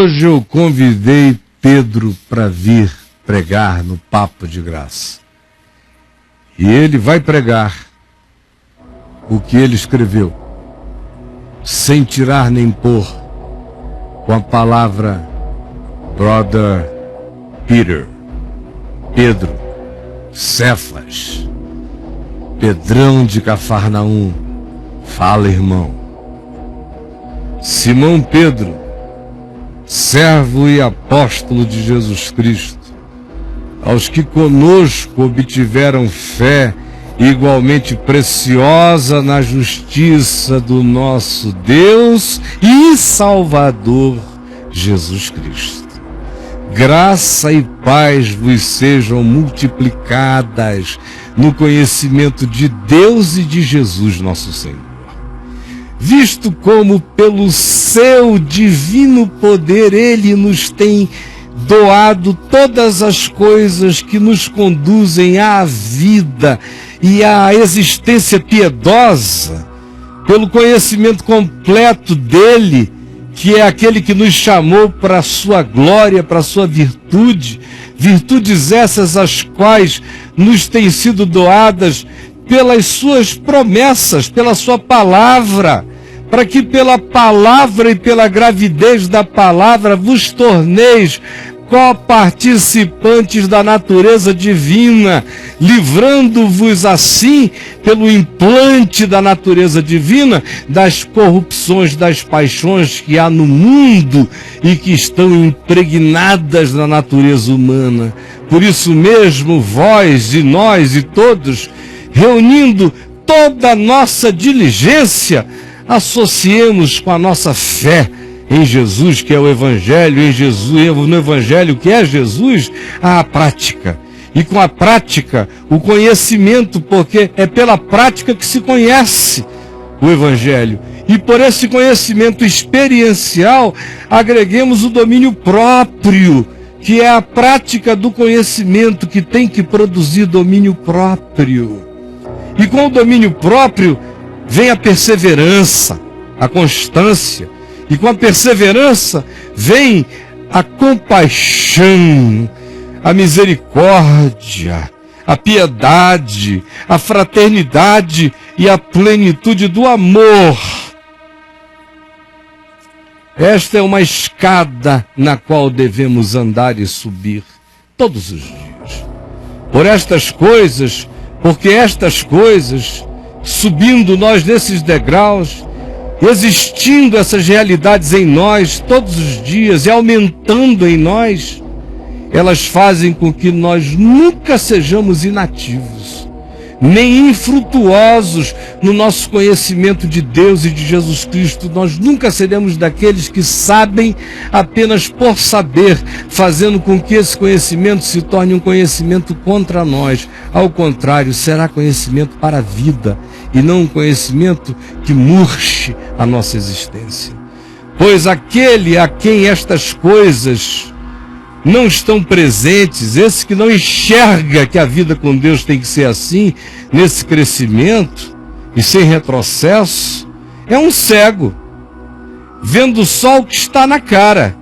hoje eu convidei Pedro para vir pregar no Papo de Graça. E ele vai pregar o que ele escreveu, sem tirar nem pôr, com a palavra Brother Peter, Pedro, Cefas, Pedrão de Cafarnaum. Fala, irmão. Simão Pedro, servo e apóstolo de Jesus Cristo, aos que conosco obtiveram fé igualmente preciosa na justiça do nosso Deus e Salvador Jesus Cristo. Graça e paz vos sejam multiplicadas no conhecimento de Deus e de Jesus nosso Senhor, visto como pelo seu divino poder Ele nos tem doado todas as coisas que nos conduzem à vida e à existência piedosa, pelo conhecimento completo dEle, que é aquele que nos chamou para a sua glória, para a sua virtude, virtudes essas as quais nos têm sido doadas pelas suas promessas, pela sua palavra, para que pela palavra e pela gravidez da palavra vos torneis coparticipantes da natureza divina, livrando-vos assim, pelo implante da natureza divina, das corrupções, das paixões que há no mundo e que estão impregnadas na natureza humana. Por isso mesmo, vós e nós e todos, reunindo toda a nossa diligência, associemos com a nossa fé em Jesus, que é o Evangelho, em Jesus, no Evangelho, que é Jesus, a prática. E com a prática, o conhecimento, porque é pela prática que se conhece o Evangelho. E por esse conhecimento experiencial, agreguemos o domínio próprio, que é a prática do conhecimento que tem que produzir domínio próprio. E com o domínio próprio, vem a perseverança, a constância. E com a perseverança vem a compaixão, a misericórdia, a piedade, a fraternidade e a plenitude do amor. Esta é uma escada na qual devemos andar e subir todos os dias. Por estas coisas, porque estas coisas, subindo nós nesses degraus, existindo essas realidades em nós todos os dias e aumentando em nós, elas fazem com que nós nunca sejamos inativos, nem infrutuosos no nosso conhecimento de Deus e de Jesus Cristo. Nós nunca seremos daqueles que sabem apenas por saber, fazendo com que esse conhecimento se torne um conhecimento contra nós. Ao contrário, será conhecimento para a vida, e não um conhecimento que murche a nossa existência. Pois aquele a quem estas coisas não estão presentes, esse que não enxerga que a vida com Deus tem que ser assim, nesse crescimento e sem retrocesso, é um cego, vendo só o que está na cara,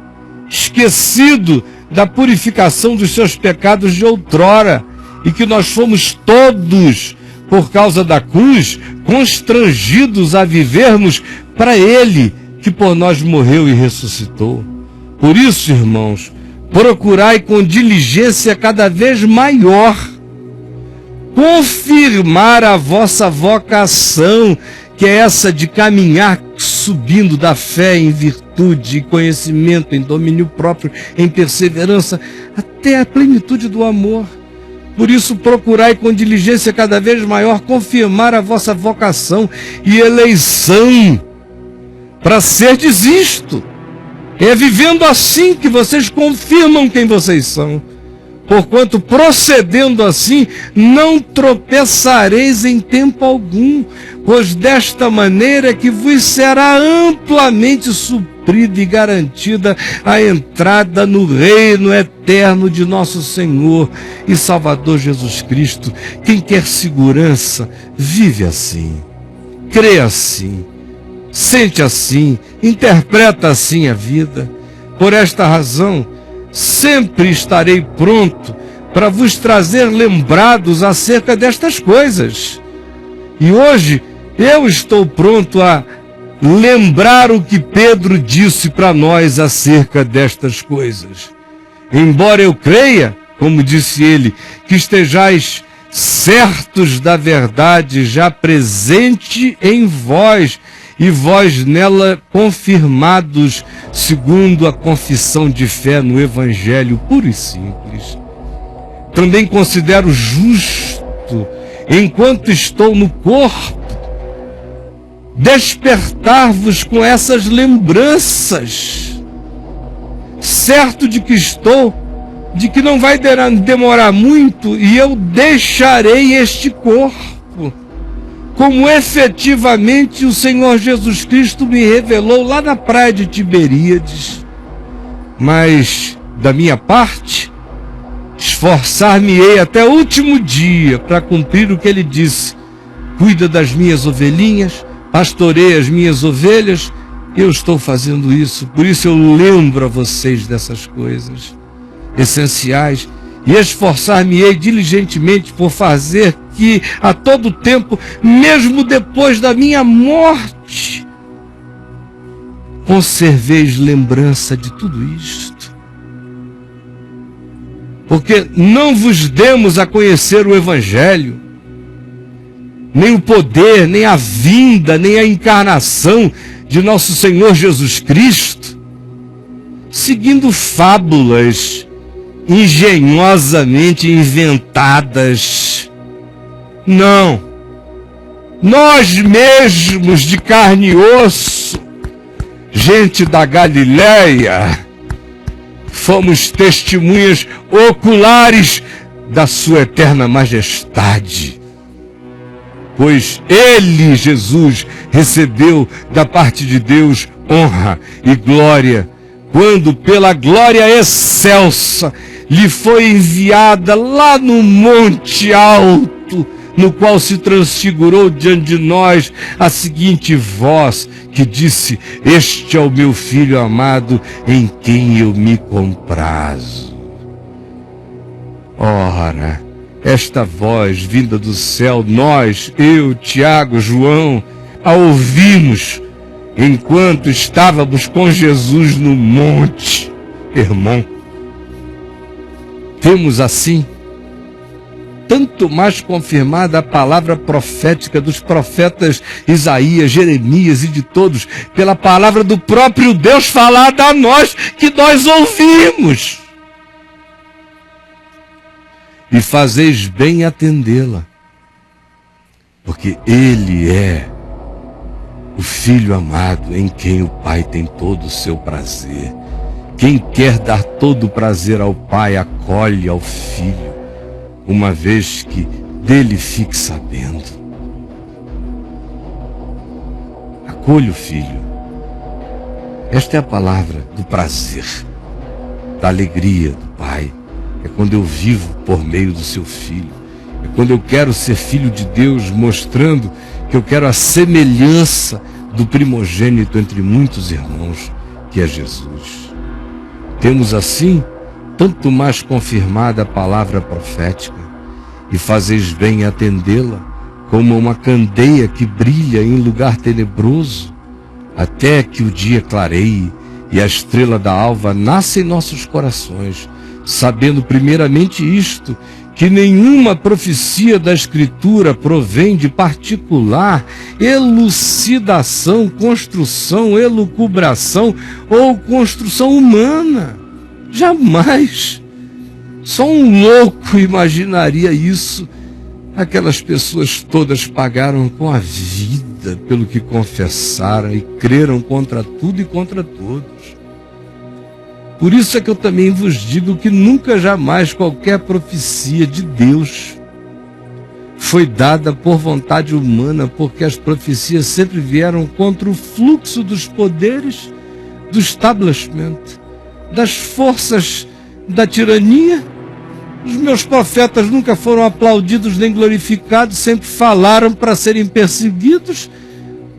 esquecido da purificação dos seus pecados de outrora, e que nós fomos todos, por causa da cruz, constrangidos a vivermos para Ele, que por nós morreu e ressuscitou. Por isso, irmãos, procurai com diligência cada vez maior confirmar a vossa vocação, que é essa de caminhar subindo da fé em virtude, em conhecimento, em domínio próprio, em perseverança, até a plenitude do amor. Por isso, procurai com diligência cada vez maior confirmar a vossa vocação e eleição, para serdes isto. É vivendo assim que vocês confirmam quem vocês são. Porquanto, procedendo assim, não tropeçareis em tempo algum, pois desta maneira que vos será amplamente suprida e garantida a entrada no reino eterno de nosso Senhor e Salvador Jesus Cristo. Quem quer segurança, vive assim, crê assim, sente assim, interpreta assim a vida. Por esta razão, sempre estarei pronto para vos trazer lembrados acerca destas coisas. E hoje eu estou pronto a lembrar o que Pedro disse para nós acerca destas coisas. Embora eu creia, como disse ele, que estejais certos da verdade já presente em vós, e vós nela confirmados segundo a confissão de fé no Evangelho puro e simples. Também considero justo, enquanto estou no corpo, despertar-vos com essas lembranças, certo de que não vai demorar muito e eu deixarei este corpo, como efetivamente o Senhor Jesus Cristo me revelou lá na praia de Tiberíades. Mas, da minha parte, esforçar-me-ei até o último dia para cumprir o que ele disse: cuida das minhas ovelhinhas, pastoreia as minhas ovelhas. Eu estou fazendo isso, por isso eu lembro a vocês dessas coisas essenciais, e esforçar-me-ei diligentemente por fazer que a todo tempo, mesmo depois da minha morte, conserveis lembrança de tudo isto. Porque não vos demos a conhecer o Evangelho, nem o poder, nem a vinda, nem a encarnação de nosso Senhor Jesus Cristo, seguindo fábulas engenhosamente inventadas. Não, nós mesmos de carne e osso, gente da Galileia, fomos testemunhas oculares da sua eterna majestade. Pois ele, Jesus, recebeu da parte de Deus honra e glória, quando pela glória excelsa lhe foi enviada lá no monte alto, no qual se transfigurou diante de nós a seguinte voz, que disse: este é o meu filho amado, em quem eu me comprazo. Ora, esta voz vinda do céu, nós, eu, Tiago, João, a ouvimos enquanto estávamos com Jesus no monte. Irmão, temos assim tanto mais confirmada a palavra profética dos profetas Isaías, Jeremias e de todos, pela palavra do próprio Deus falada a nós, que nós ouvimos. E fazeis bem atendê-la, porque ele é o Filho amado, em quem o Pai tem todo o seu prazer. Quem quer dar todo o prazer ao Pai, acolhe ao Filho, uma vez que dele fique sabendo. Acolhe o Filho. Esta é a palavra do prazer, da alegria do Pai. É quando eu vivo por meio do seu Filho. É quando eu quero ser filho de Deus, mostrando que eu quero a semelhança do primogênito entre muitos irmãos, que é Jesus. Temos assim tanto mais confirmada a palavra profética, e fazeis bem em atendê-la, como uma candeia que brilha em lugar tenebroso, até que o dia clareie e a estrela da alva nasça em nossos corações, sabendo primeiramente isto, que nenhuma profecia da Escritura provém de particular elucidação, construção, elucubração ou construção humana. Jamais. Só um louco imaginaria isso. Aquelas pessoas todas pagaram com a vida pelo que confessaram e creram contra tudo e contra todos. Por isso é que eu também vos digo que nunca jamais qualquer profecia de Deus foi dada por vontade humana, porque as profecias sempre vieram contra o fluxo dos poderes do establishment, das forças da tirania. Os meus profetas nunca foram aplaudidos nem glorificados, sempre falaram para serem perseguidos,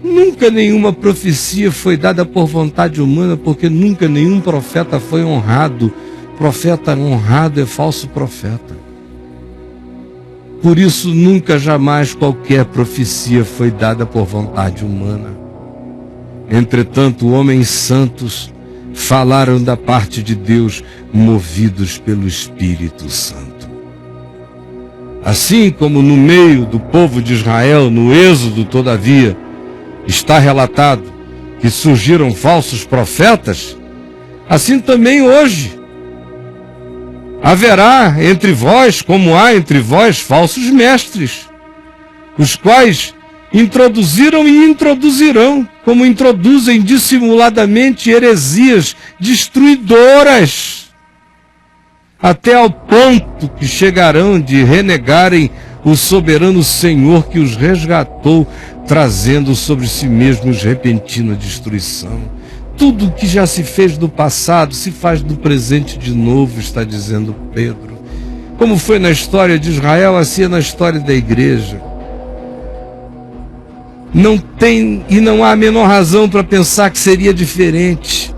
Nunca nenhuma profecia foi dada por vontade humana, porque nunca nenhum profeta foi honrado. Profeta honrado é falso profeta. Por isso, nunca, jamais qualquer profecia foi dada por vontade humana. Entretanto, homens santos falaram da parte de Deus, movidos pelo Espírito Santo. Assim como no meio do povo de Israel, no Êxodo, todavia, está relatado que surgiram falsos profetas, assim também hoje haverá entre vós, como há entre vós, falsos mestres, os quais introduziram e introduzirão, como introduzem dissimuladamente, heresias destruidoras, até ao ponto que chegarão de renegarem o soberano Senhor que os resgatou, trazendo sobre si mesmos repentina destruição. Tudo que já se fez do passado se faz do presente de novo, está dizendo Pedro. Como foi na história de Israel, assim é na história da igreja. Não tem e não há a menor razão para pensar que seria diferente.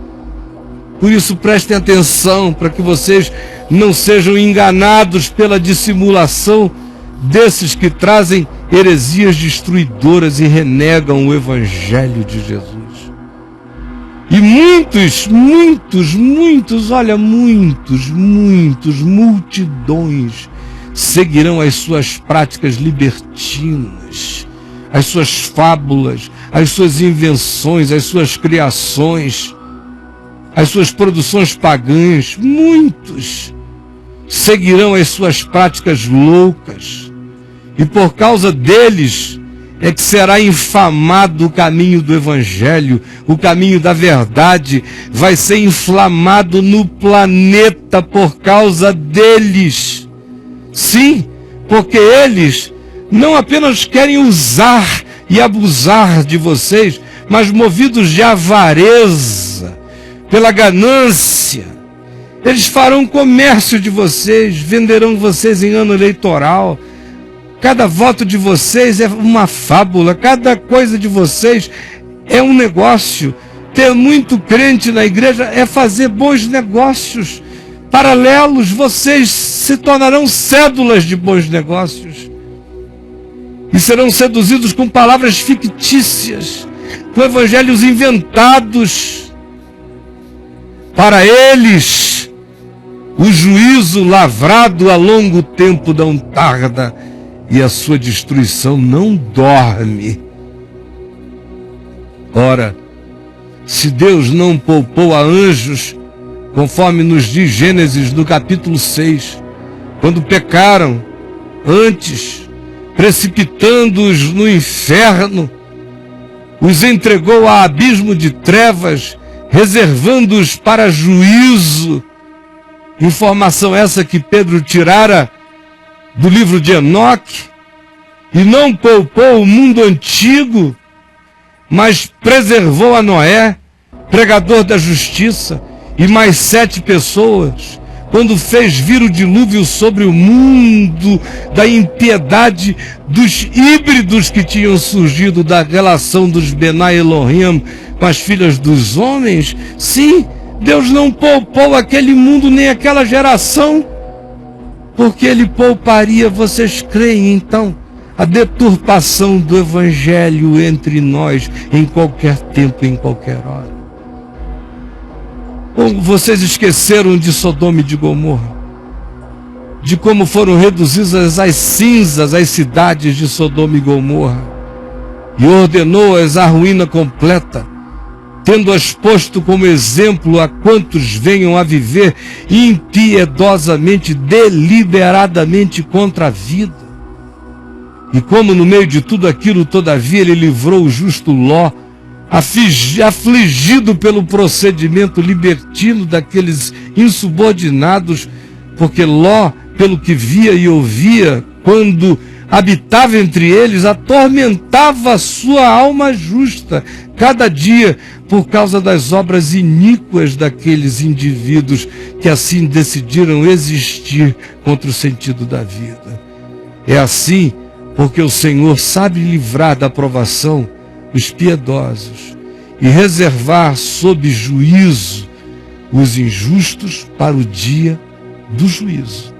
Por isso prestem atenção para que vocês não sejam enganados pela dissimulação desses que trazem heresias destruidoras e renegam o Evangelho de Jesus. E multidões seguirão as suas práticas libertinas, as suas fábulas, as suas invenções, as suas criações, as suas produções pagãs. Muitos seguirão as suas práticas loucas, e por causa deles é que será infamado o caminho do Evangelho, o caminho da verdade, vai ser inflamado no planeta por causa deles. Sim, porque eles não apenas querem usar e abusar de vocês, mas movidos de avareza, pela ganância, eles farão comércio de vocês, venderão vocês em ano eleitoral. Cada voto de vocês é uma fábula, cada coisa de vocês é um negócio. Ter muito crente na igreja é fazer bons negócios paralelos. Vocês se tornarão cédulas de bons negócios e serão seduzidos com palavras fictícias, com evangelhos inventados. Para eles, o juízo lavrado a longo tempo não tarda, e a sua destruição não dorme. Ora, se Deus não poupou a anjos, conforme nos diz Gênesis no capítulo 6, quando pecaram, antes, precipitando-os no inferno, os entregou a abismo de trevas, reservando-os para juízo. Informação essa que Pedro tirara do livro de Enoque, e não poupou o mundo antigo, mas preservou a Noé, pregador da justiça, e mais 7 pessoas, quando fez vir o dilúvio sobre o mundo da impiedade dos híbridos que tinham surgido da relação dos Benai Elohim com as filhas dos homens. Sim, Deus não poupou aquele mundo nem aquela geração, porque Ele pouparia. Vocês creem, então, a deturpação do Evangelho entre nós em qualquer tempo, em qualquer hora? Ou vocês esqueceram de Sodoma e de Gomorra? De como foram reduzidas às cinzas as cidades de Sodoma e Gomorra? E ordenou-as à ruína completa, tendo-as posto como exemplo a quantos venham a viver impiedosamente, deliberadamente contra a vida. E como no meio de tudo aquilo, todavia, Ele livrou o justo Ló, afligido pelo procedimento libertino daqueles insubordinados, porque Ló, pelo que via e ouvia, quando habitava entre eles, atormentava a sua alma justa, cada dia, por causa das obras iníquas daqueles indivíduos que assim decidiram existir contra o sentido da vida. É assim porque o Senhor sabe livrar da provação os piedosos e reservar sob juízo os injustos para o dia do juízo.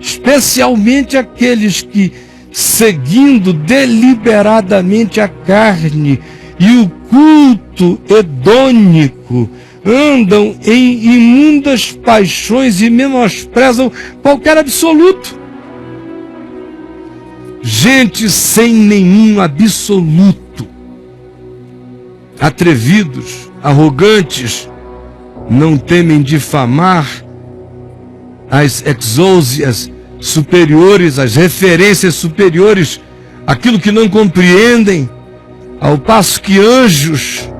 Especialmente aqueles que, seguindo deliberadamente a carne e o culto hedônico, andam em imundas paixões e menosprezam qualquer absoluto. Gente sem nenhum absoluto, atrevidos, arrogantes, não temem difamar as exousias superiores, as referências superiores, aquilo que não compreendem, ao passo que anjos,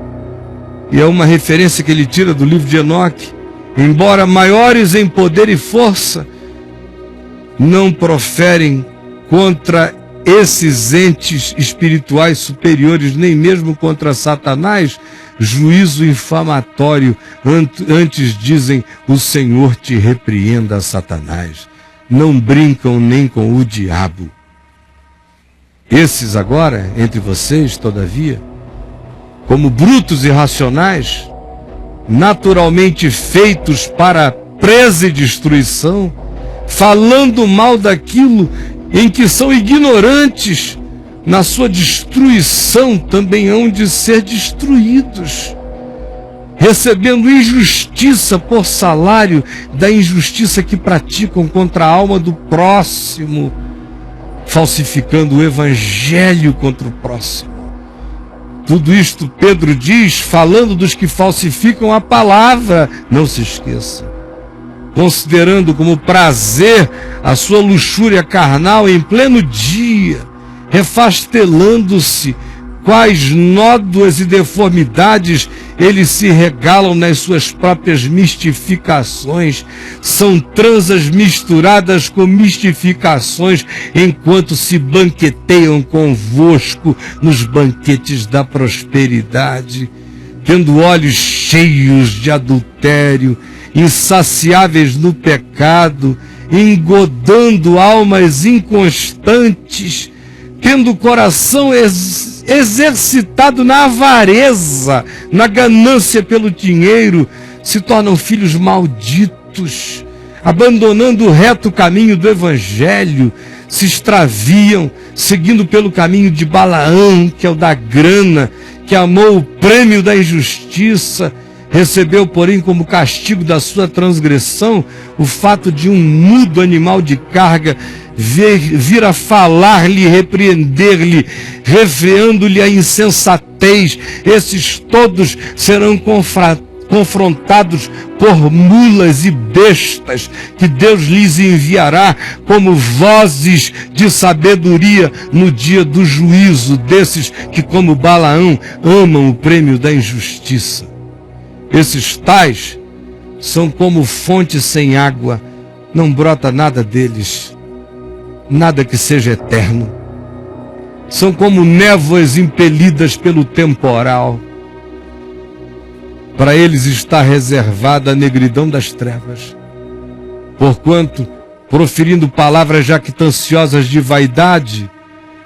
e é uma referência que ele tira do livro de Enoque, embora maiores em poder e força, não proferem contra esses entes espirituais superiores, nem mesmo contra Satanás, juízo infamatório. Antes dizem: o Senhor te repreenda, Satanás. Não brincam nem com o diabo. Esses agora, entre vocês, todavia, como brutos irracionais, naturalmente feitos para presa e destruição, falando mal daquilo em que são ignorantes, na sua destruição também hão de ser destruídos, recebendo injustiça por salário da injustiça que praticam contra a alma do próximo, falsificando o evangelho contra o próximo. Tudo isto Pedro diz, falando dos que falsificam a palavra, não se esqueça, considerando como prazer a sua luxúria carnal em pleno dia, refastelando-se, quais nódoas e deformidades eles se regalam nas suas próprias mistificações. São transas misturadas com mistificações, enquanto se banqueteiam convosco nos banquetes da prosperidade, tendo olhos cheios de adultério, insaciáveis no pecado, engodando almas inconstantes, tendo o coração exercitado na avareza, na ganância pelo dinheiro, se tornam filhos malditos, abandonando o reto caminho do evangelho, se extraviam, seguindo pelo caminho de Balaão, que é o da grana, que amou o prêmio da injustiça, recebeu, porém, como castigo da sua transgressão, o fato de um mudo animal de carga vir a falar-lhe, repreender-lhe, refreando-lhe a insensatez. Esses todos serão confrontados por mulas e bestas, que Deus lhes enviará como vozes de sabedoria no dia do juízo, desses que, como Balaão, amam o prêmio da injustiça. Esses tais são como fonte sem água, não brota nada deles, nada que seja eterno. São como névoas impelidas pelo temporal. Para eles está reservada a negridão das trevas, porquanto, proferindo palavras jactanciosas de vaidade,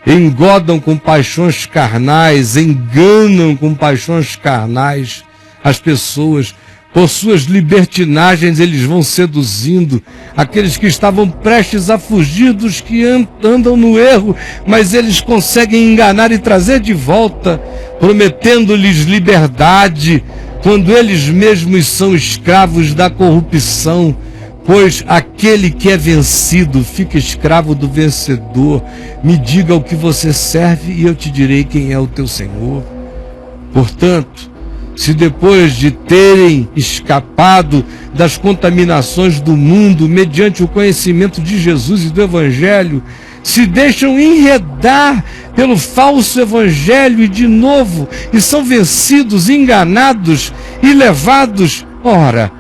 engodam com paixões carnais, enganam com paixões carnais as pessoas. Por suas libertinagens eles vão seduzindo aqueles que estavam prestes a fugir dos que andam no erro, mas eles conseguem enganar e trazer de volta, prometendo-lhes liberdade, quando eles mesmos são escravos da corrupção. Pois aquele que é vencido fica escravo do vencedor. Me diga o que você serve e eu te direi quem é o teu Senhor. Portanto, se depois de terem escapado das contaminações do mundo, mediante o conhecimento de Jesus e do Evangelho, se deixam enredar pelo falso Evangelho e de novo, e são vencidos, enganados e levados, ora,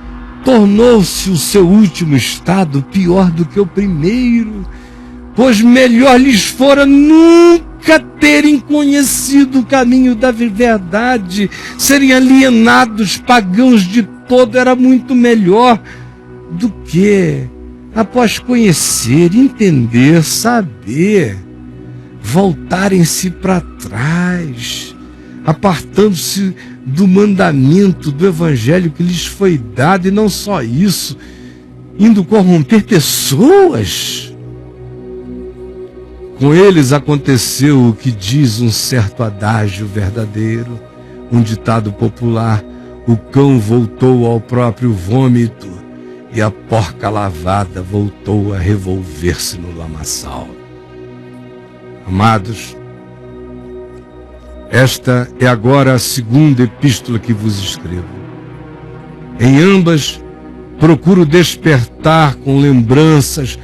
tornou-se o seu último estado pior do que o primeiro, pois melhor lhes fora nunca terem conhecido o caminho da verdade, serem alienados, pagãos de todo, era muito melhor do que, após conhecer, entender, saber, voltarem-se para trás, apartando-se do mandamento, do evangelho que lhes foi dado, e não só isso, indo corromper pessoas. Com eles aconteceu o que diz um certo adágio verdadeiro, um ditado popular: o cão voltou ao próprio vômito e a porca lavada voltou a revolver-se no lamaçal. Amados, esta é agora a segunda epístola que vos escrevo. Em ambas, procuro despertar com lembranças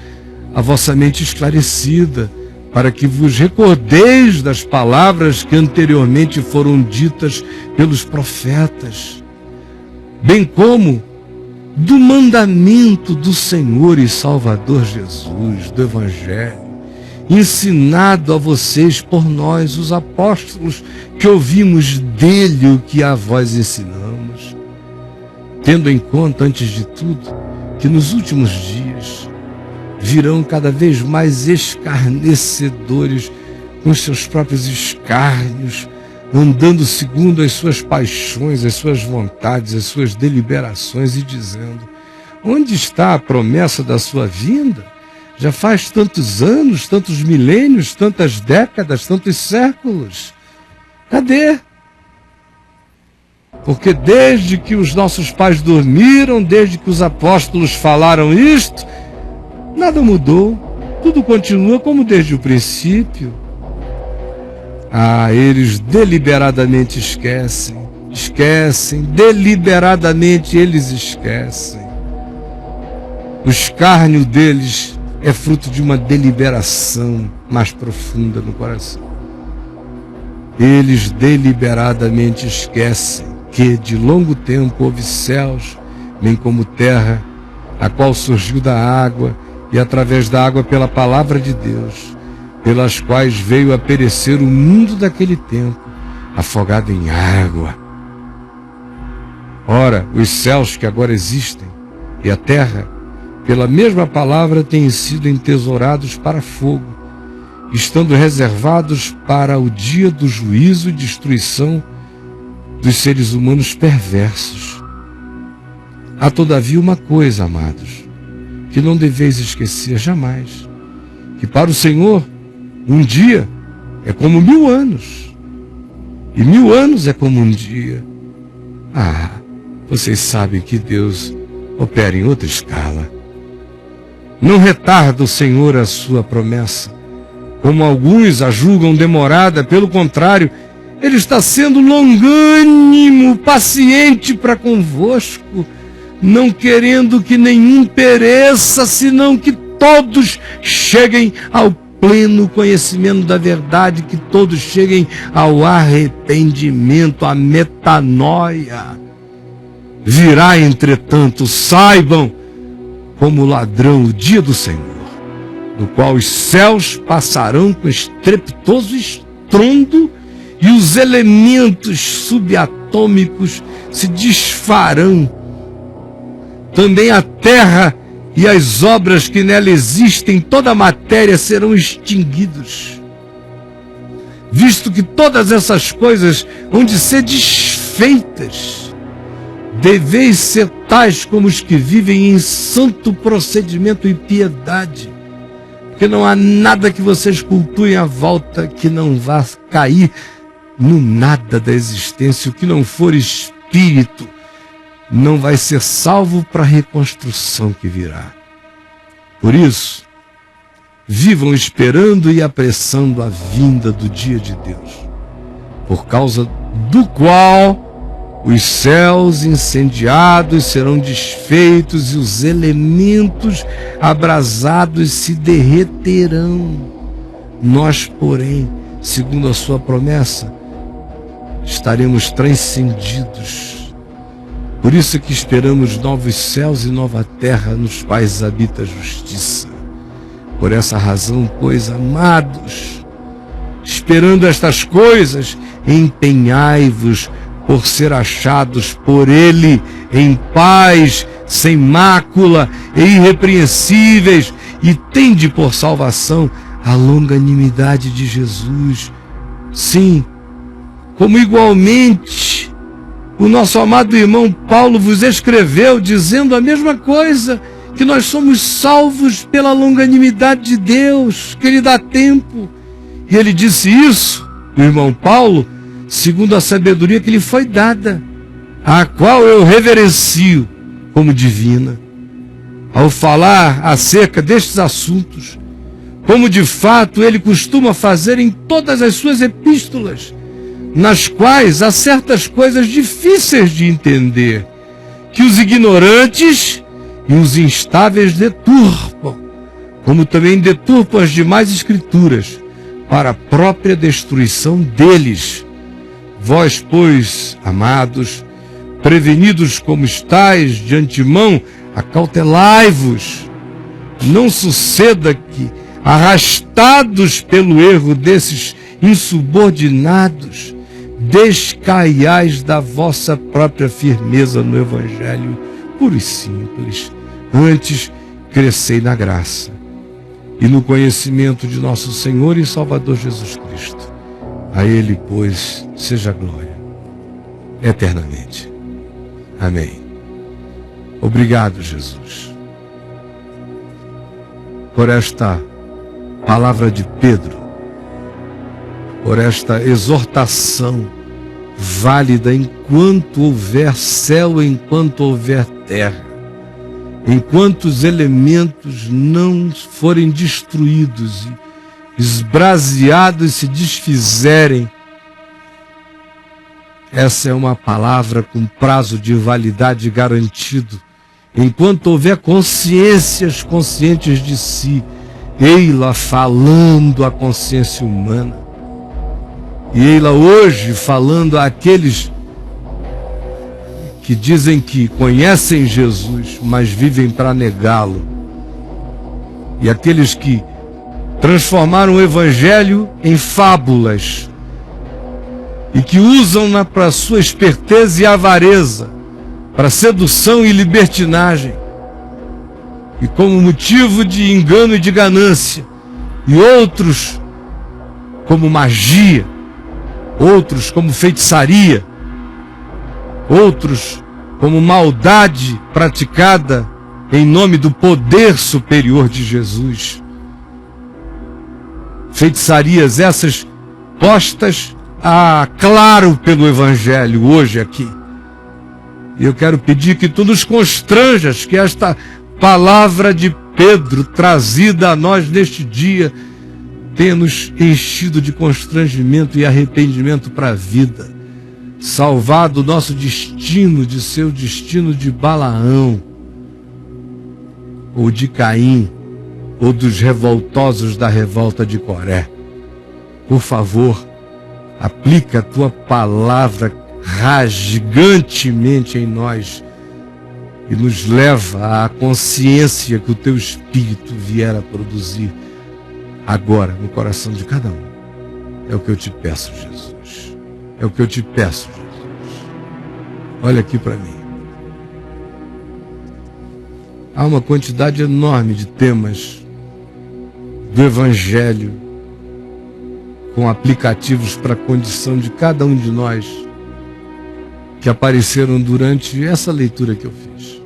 a vossa mente esclarecida, para que vos recordeis das palavras que anteriormente foram ditas pelos profetas, bem como do mandamento do Senhor e Salvador Jesus, do Evangelho, ensinado a vocês por nós, os apóstolos, que ouvimos dele o que a vós ensinamos, tendo em conta, antes de tudo, que nos últimos dias virão cada vez mais escarnecedores com os seus próprios escárnios, andando segundo as suas paixões, as suas vontades, as suas deliberações, e dizendo: onde está a promessa da sua vinda? Já faz tantos anos, tantos milênios, tantas décadas, tantos séculos. Cadê? Porque desde que os nossos pais dormiram, desde que os apóstolos falaram isto, nada mudou, tudo continua como desde o princípio. Eles deliberadamente esquecem, deliberadamente eles esquecem. O escárnio deles é fruto de uma deliberação mais profunda no coração. Eles deliberadamente esquecem que de longo tempo houve céus, bem como terra, a qual surgiu da água, e através da água pela palavra de Deus, pelas quais veio a perecer o mundo daquele tempo, afogado em água. Ora, os céus que agora existem e a terra, pela mesma palavra, têm sido entesourados para fogo, estando reservados para o dia do juízo e destruição dos seres humanos perversos. Há todavia uma coisa, amados, que não deveis esquecer jamais, que para o Senhor um dia é como 1000 anos, e 1000 anos é como um dia. Vocês sabem que Deus opera em outra escala. Não retarda o Senhor a sua promessa, como alguns a julgam demorada. Pelo contrário, Ele está sendo longânimo, paciente para convosco, não querendo que nenhum pereça, senão que todos cheguem ao pleno conhecimento da verdade, que todos cheguem ao arrependimento, à metanoia. Virá, entretanto, saibam, como ladrão o dia do Senhor, no qual os céus passarão com estrepitoso estrondo, e os elementos subatômicos se desfarão. Também a terra e as obras que nela existem, toda a matéria, serão extinguidos. Visto que todas essas coisas hão de ser desfeitas, deveis ser tais como os que vivem em santo procedimento e piedade, porque não há nada que vocês cultuem à volta que não vá cair no nada da existência. O que não for espírito não vai ser salvo para a reconstrução que virá. Por isso, vivam esperando e apressando a vinda do dia de Deus, por causa do qual os céus incendiados serão desfeitos e os elementos abrasados se derreterão. Nós, porém, segundo a sua promessa, estaremos transcendidos. Por isso é que esperamos novos céus e nova terra, nos quais habita a justiça. Por essa razão, pois, amados, esperando estas coisas, empenhai-vos por ser achados por Ele em paz, sem mácula e irrepreensíveis, e tende por salvação a longanimidade de Jesus. Sim, como igualmente o nosso amado irmão Paulo vos escreveu, dizendo a mesma coisa, que nós somos salvos pela longanimidade de Deus, que Ele dá tempo. E ele disse isso, o irmão Paulo, segundo a sabedoria que lhe foi dada, a qual eu reverencio como divina, ao falar acerca destes assuntos, como de fato ele costuma fazer em todas as suas epístolas, nas quais há certas coisas difíceis de entender, que os ignorantes e os instáveis deturpam, como também deturpam as demais escrituras, para a própria destruição deles. Vós, pois, amados, prevenidos como estáis de antemão, acautelai-vos. Não suceda que, arrastados pelo erro desses insubordinados, descaiais da vossa própria firmeza no Evangelho puro e simples. Antes, crescei na graça e no conhecimento de nosso Senhor e Salvador Jesus Cristo. A Ele, pois, seja glória eternamente. Amém. Obrigado, Jesus, por esta palavra de Pedro, por esta exortação válida enquanto houver céu, enquanto houver terra, enquanto os elementos não forem destruídos e esbraseados se desfizerem. Essa é uma palavra com prazo de validade garantido. Enquanto houver consciências conscientes de si, ei-la falando à consciência humana. E ei-la hoje falando àqueles que dizem que conhecem Jesus, mas vivem para negá-lo. E aqueles que transformaram o Evangelho em fábulas e que usam-na para sua esperteza e avareza, para sedução e libertinagem, e como motivo de engano e de ganância, e outros como magia, outros como feitiçaria, outros como maldade praticada em nome do poder superior de Jesus. Feitiçarias essas postas a claro pelo Evangelho hoje aqui. E eu quero pedir que tu nos constranjas, que esta palavra de Pedro trazida a nós neste dia tenha nos enchido de constrangimento e arrependimento para a vida, salvado o nosso destino de ser o destino de Balaão, ou de Caim, ou dos revoltosos da revolta de Coré. Por favor, aplica a tua palavra rasgantemente em nós e nos leva à consciência que o teu Espírito vier a produzir agora no coração de cada um. É o que eu te peço, Jesus. É o que eu te peço, Jesus. Olha aqui para mim. Há uma quantidade enorme de temas do Evangelho com aplicativos para a condição de cada um de nós que apareceram durante essa leitura que eu fiz.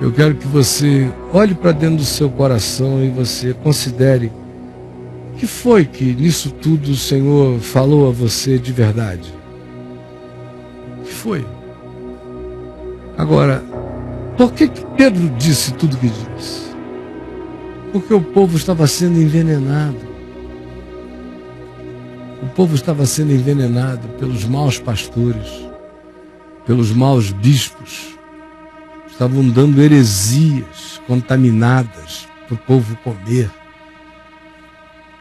Eu quero que você olhe para dentro do seu coração e você considere o que foi que nisso tudo o Senhor falou a você de verdade. O que foi? Agora, por que Pedro disse tudo o que disse? Porque o povo estava sendo envenenado. O povo estava sendo envenenado pelos maus pastores, pelos maus bispos. Estavam dando heresias contaminadas para o povo comer.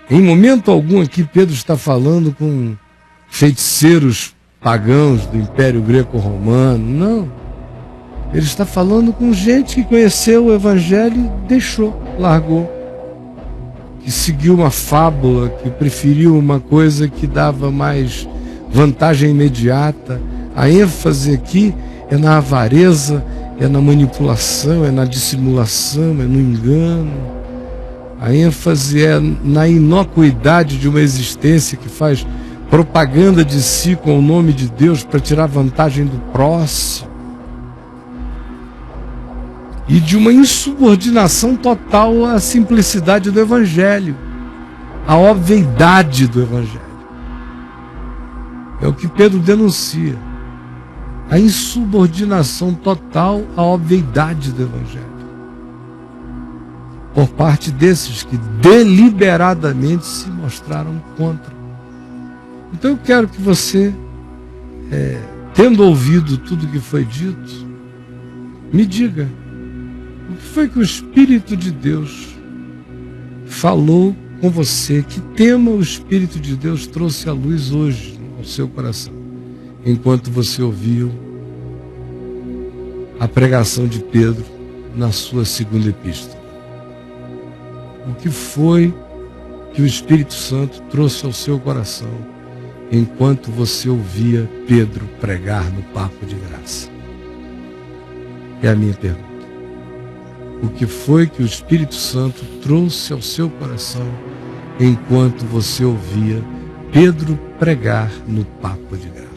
Em momento algum aqui Pedro está falando com feiticeiros pagãos do Império Greco-Romano. Não. Ele está falando com gente que conheceu o Evangelho e deixou, largou. Que seguiu uma fábula, que preferiu uma coisa que dava mais vantagem imediata. A ênfase aqui é na avareza, é na manipulação, é na dissimulação, é no engano. A ênfase é na inocuidade de uma existência que faz propaganda de si com o nome de Deus para tirar vantagem do próximo, e de uma insubordinação total à simplicidade do Evangelho, à obviedade do Evangelho. É o que Pedro denuncia, a insubordinação total à obviedade do Evangelho, por parte desses que deliberadamente se mostraram contra. Então eu quero que você, tendo ouvido tudo que foi dito, me diga, o que foi que o Espírito de Deus falou com você? Que tema o Espírito de Deus trouxe à luz hoje no seu coração, enquanto você ouviu a pregação de Pedro na sua segunda epístola? O que foi que o Espírito Santo trouxe ao seu coração enquanto você ouvia Pedro pregar no Papo de Graça? É a minha pergunta. O que foi que o Espírito Santo trouxe ao seu coração enquanto você ouvia Pedro pregar no Papo de Graça?